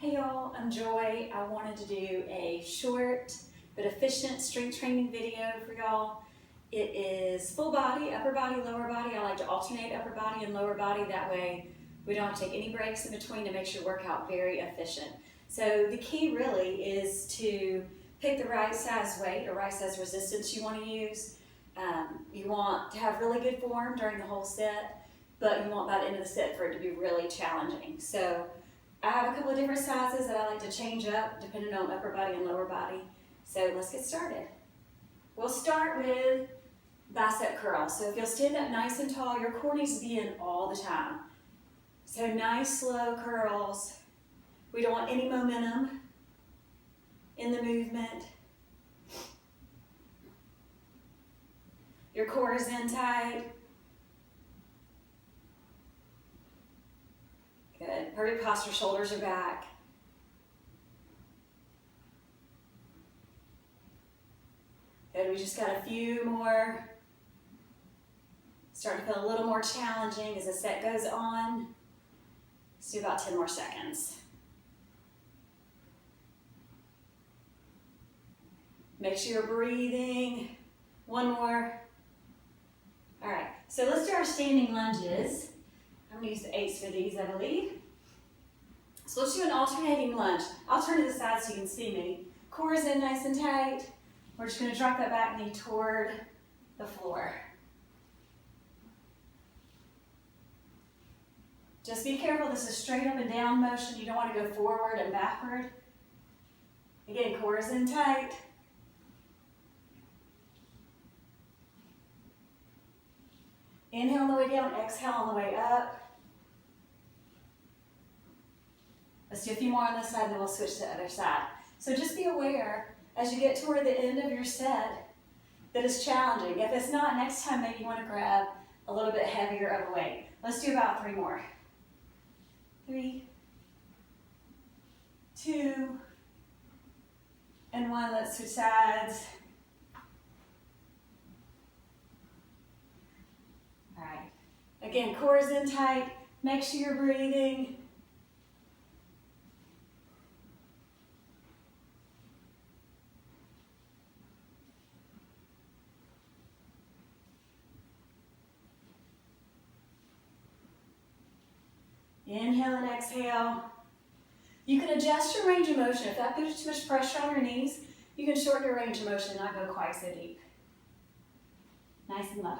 Hey y'all, I'm Joy. I wanted to do a short but efficient strength training video for y'all. It is full body, upper body, lower body. I like to alternate upper body and lower body. That way we don't have to take any breaks in between. It makes your workout very efficient. So the key really is to pick the right size weight or right size resistance you want to use. You want to have really good form during the whole set, but you want by the end of the set for it to be really challenging. So I have a couple of different sizes that I like to change up depending on upper body and lower body. So let's get started. We'll start with bicep curls. So if you'll stand up nice and tall, your core needs to be in all the time. So nice slow curls. We don't want any momentum in the movement. Your core is in tight. Good. Perfect posture, shoulders are back. Good, we just got a few more. Starting to feel a little more challenging as the set goes on. Let's do about 10 more seconds. Make sure you're breathing. One more. All right, so let's do our standing lunges. I'm gonna use the 8s for these, I believe. So let's do an alternating lunge. I'll turn to the side so you can see me. Core is in nice and tight. We're just gonna drop that back knee toward the floor. Just be careful, this is straight up and down motion. You don't wanna go forward and backward. Again, core is in tight. Inhale on the way down, exhale on the way up. Let's do a few more on this side, then we'll switch to the other side. So just be aware, as you get toward the end of your set, that it's challenging. If it's not, next time maybe you want to grab a little bit heavier of a weight. Let's do about 3 more. 3, 2, and 1. Let's switch sides. All right. Again, core is in tight. Make sure you're breathing. Inhale and exhale. You can adjust your range of motion. If that puts too much pressure on your knees, you can shorten your range of motion and not go quite so deep. Nice and low.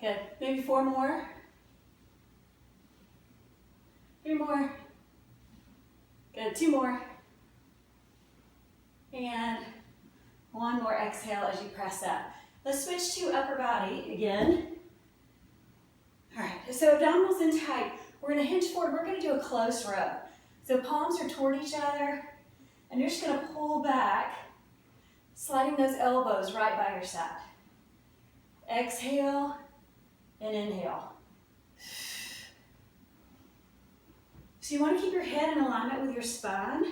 Good. Maybe 4 more. 3 more. Good. 2 more. And 1 more exhale as you press up. Let's switch to upper body again. All right, so abdominals in tight. We're gonna hinge forward. We're gonna do a close row. So palms are toward each other, and you're just gonna pull back, sliding those elbows right by your side. Exhale and inhale. So you wanna keep your head in alignment with your spine.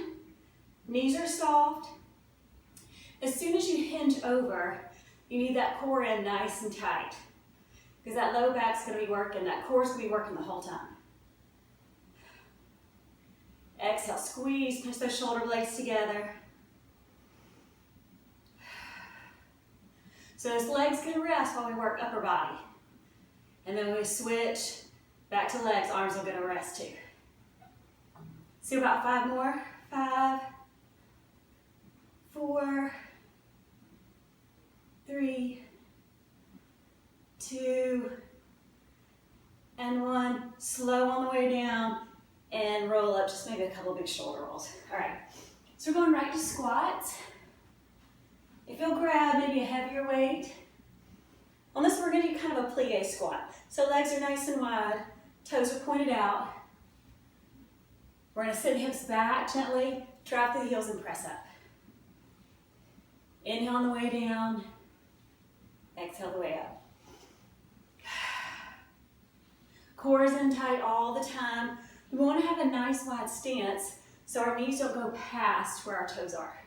Knees are soft. As soon as you hinge over, you need that core in nice and tight, because that low back's gonna be working, that core's gonna be working the whole time. Exhale, squeeze, push those shoulder blades together. So those legs can rest while we work upper body. And then when we switch back to legs, arms are gonna rest too. See about 5 more. 5, 4, 3, 2, and 1. Slow on the way down and roll up, just maybe a couple big shoulder rolls. All right, so we're going right to squats. If you'll grab maybe a heavier weight. On this, we're gonna do kind of a plie squat. So legs are nice and wide, toes are pointed out. We're gonna send hips back gently, drop the heels and press up. Inhale on the way down. Exhale the way up. Core is in tight all the time. We want to have a nice wide stance so our knees don't go past where our toes are.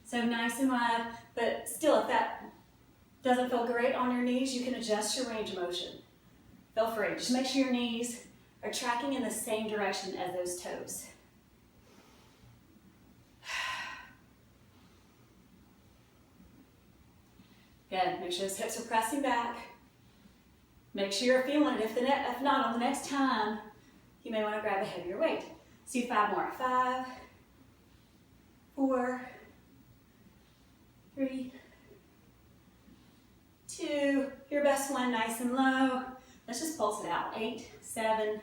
So nice and wide, but still if that doesn't feel great on your knees, you can adjust your range of motion. feel free. Just make sure your knees are tracking in the same direction as those toes. Good, make sure those hips are pressing back. Make sure you're feeling it. If not, on the next time, you may want to grab a heavier weight. Let's do 5 more. 5, 4, 3, 2, your best one, nice and low. Let's just pulse it out. 8, 7,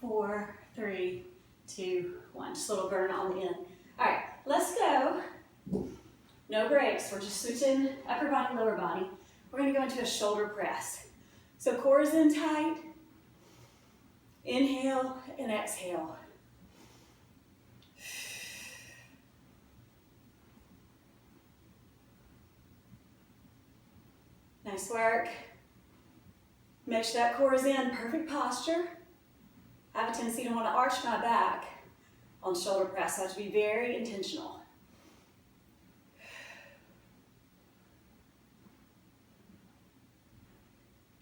4, 3, 2, 1. Just a little burn on the end. All right, let's go. No breaks. We're just switching upper body, lower body. We're going to go into a shoulder press. So core is in tight. Inhale and exhale. Nice work. Make sure that core is in perfect posture. I have a tendency to want to arch my back on shoulder press, so I have to be very intentional.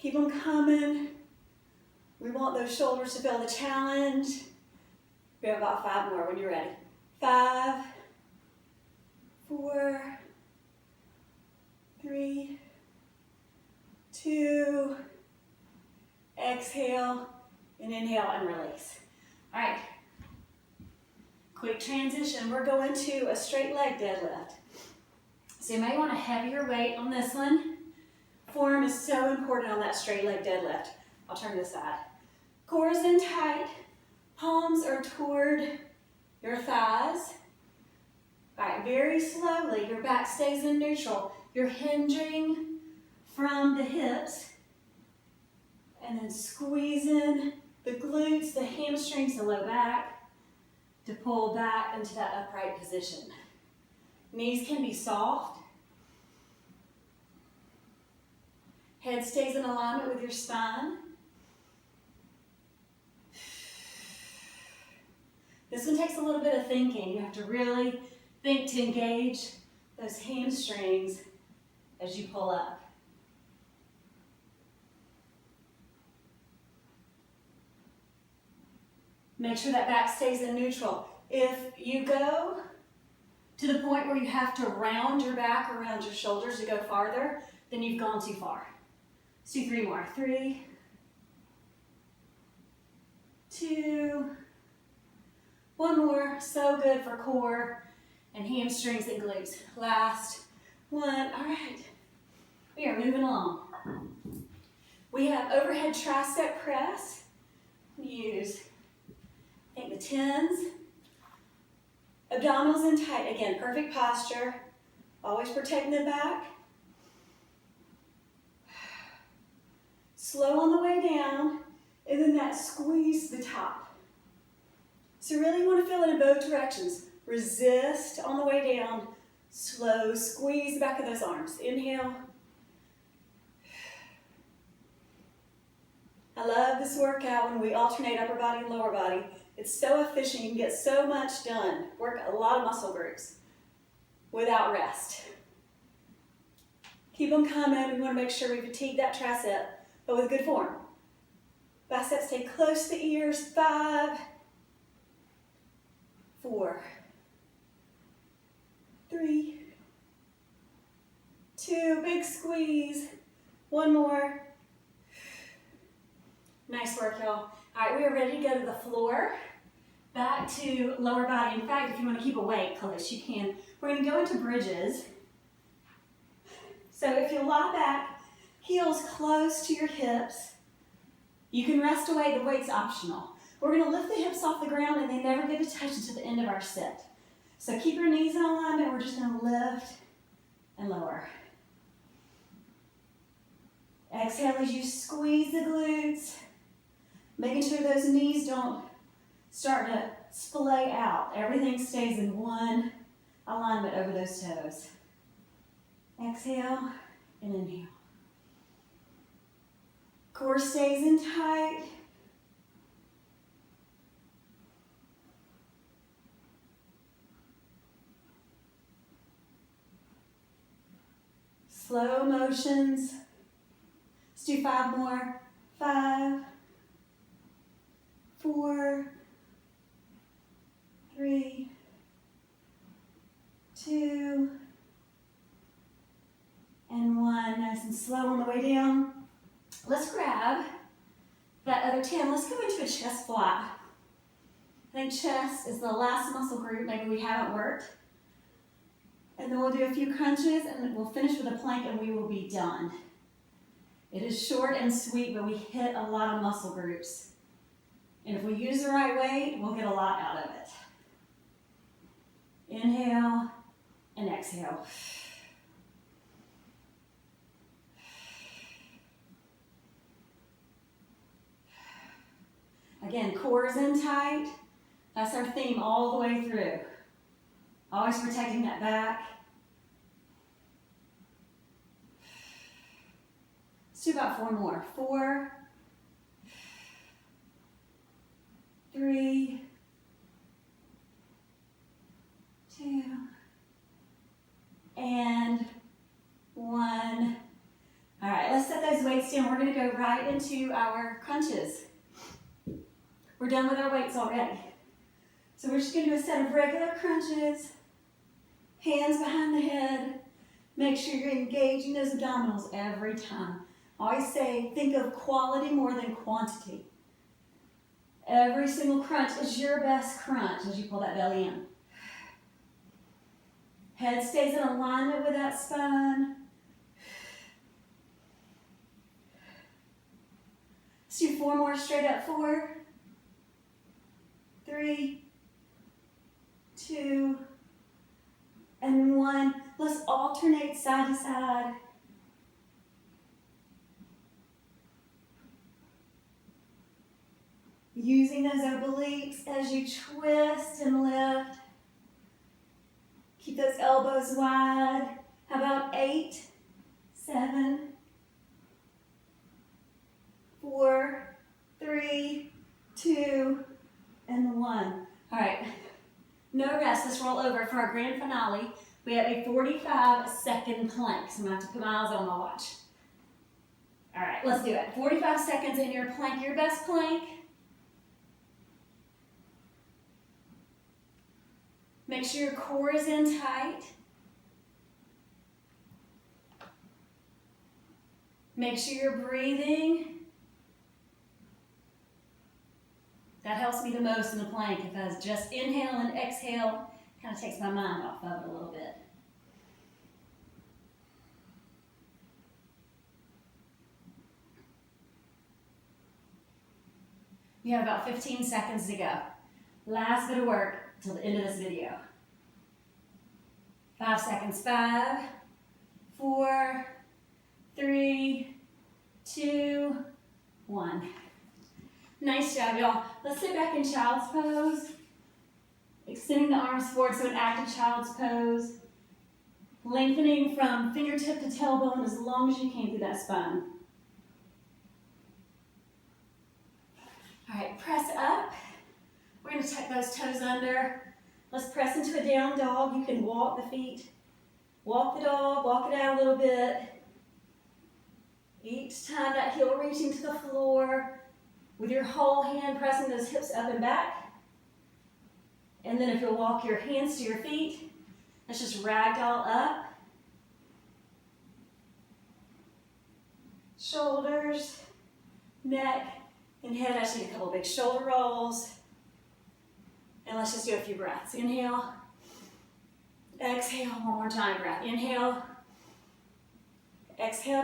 Keep them coming. We want those shoulders to feel the challenge. We have about 5 more when you're ready. 5, 4, 3, 2, exhale, and inhale and release. All right, quick transition. We're going to a straight leg deadlift. So you may want a heavier weight on this one. Form is so important on that straight leg deadlift. I'll turn this side. Core is in tight. Palms are toward your thighs. All right, very slowly, your back stays in neutral. You're hinging from the hips and then squeezing the glutes, the hamstrings, the low back to pull back into that upright position. Knees can be soft. Head stays in alignment with your spine. This one takes a little bit of thinking. You have to really think to engage those hamstrings as you pull up. Make sure that back stays in neutral. If you go to the point where you have to round your back around your shoulders to go farther, then you've gone too far. Let's do 3 more. 3, 2, 1 more. So good for core and hamstrings and glutes. Last one. All right. We are moving along. We have overhead tricep press. Use, I think, the 10s. Abdominals in tight. Again, perfect posture. Always protecting the back. Slow on the way down, and then that squeeze the top. So really you want to feel it in both directions. Resist on the way down, slow, squeeze the back of those arms. Inhale. I love this workout when we alternate upper body and lower body. It's so efficient, you can get so much done. Work a lot of muscle groups without rest. Keep them coming. We want to make sure we fatigue that tricep, but with good form. Biceps stay close to the ears. 5, 4, 3, 2, big squeeze. 1 more. Nice work, y'all. All right, we are ready to go to the floor. Back to lower body. In fact, if you want to keep a weight close, you can. We're going to go into bridges. So if you lie back, heels close to your hips, you can rest away. The weight's optional. We're going to lift the hips off the ground and they never get to touch until the end of our set. So keep your knees in alignment. We're just going to lift and lower. Exhale as you squeeze the glutes, making sure those knees don't start to splay out. Everything stays in one alignment over those toes. Exhale and inhale. Core stays in tight. Slow motions. Let's do 5 more. 5, 4, 3, 2, and 1. Nice and slow on the way down. Let's grab that other 10. Let's go into a chest fly. I think chest is the last muscle group maybe we haven't worked. And then we'll do a few crunches and we'll finish with a plank and we will be done. It is short and sweet, but we hit a lot of muscle groups. And if we use the right weight, we'll get a lot out of it. Inhale and exhale. Again, core is in tight. That's our theme all the way through. Always protecting that back. Let's do about 4 more. 4, 3, 2, and 1. All right, let's set those weights down. We're going to go right into our crunches. We're done with our weights already. So we're just going to do a set of regular crunches, hands behind the head. Make sure you're engaging those abdominals every time. I always say, think of quality more than quantity. Every single crunch is your best crunch as you pull that belly in. Head stays in alignment with that spine. Let's do 4 more straight up. 4, 3, 2, and 1. Let's alternate side to side. Using those obliques as you twist and lift. Keep those elbows wide. How about 8, 7, 4, 3, 2, and 1. All right, no rest. Let's roll over for our grand finale. We have a 45-second plank, so I'm going to have to put my eyes on my watch. All right, let's do it. 45 seconds in your plank, your best plank. Make sure your core is in tight. Make sure you're breathing. That helps me the most in the plank. If I was just inhale and exhale, kind of takes my mind off of it a little bit. You have about 15 seconds to go. Last bit of work till the end of this video. 5 seconds. 5, 4, 3, 2, 1. Nice job, y'all. Let's sit back in child's pose. Extending the arms forward, so an active child's pose. Lengthening from fingertip to tailbone as long as you can through that spine. All right, press up. We're going to tuck those toes under. Let's press into a down dog. You can walk the feet. Walk the dog, walk it out a little bit. Each time that heel reaching to the floor. With your whole hand pressing those hips up and back. And then if you'll walk your hands to your feet, let's just ragdoll up. Shoulders, neck, and head. I just need a couple big shoulder rolls. And let's just do a few breaths. Inhale. Exhale. One more time. Breath. Inhale. Exhale.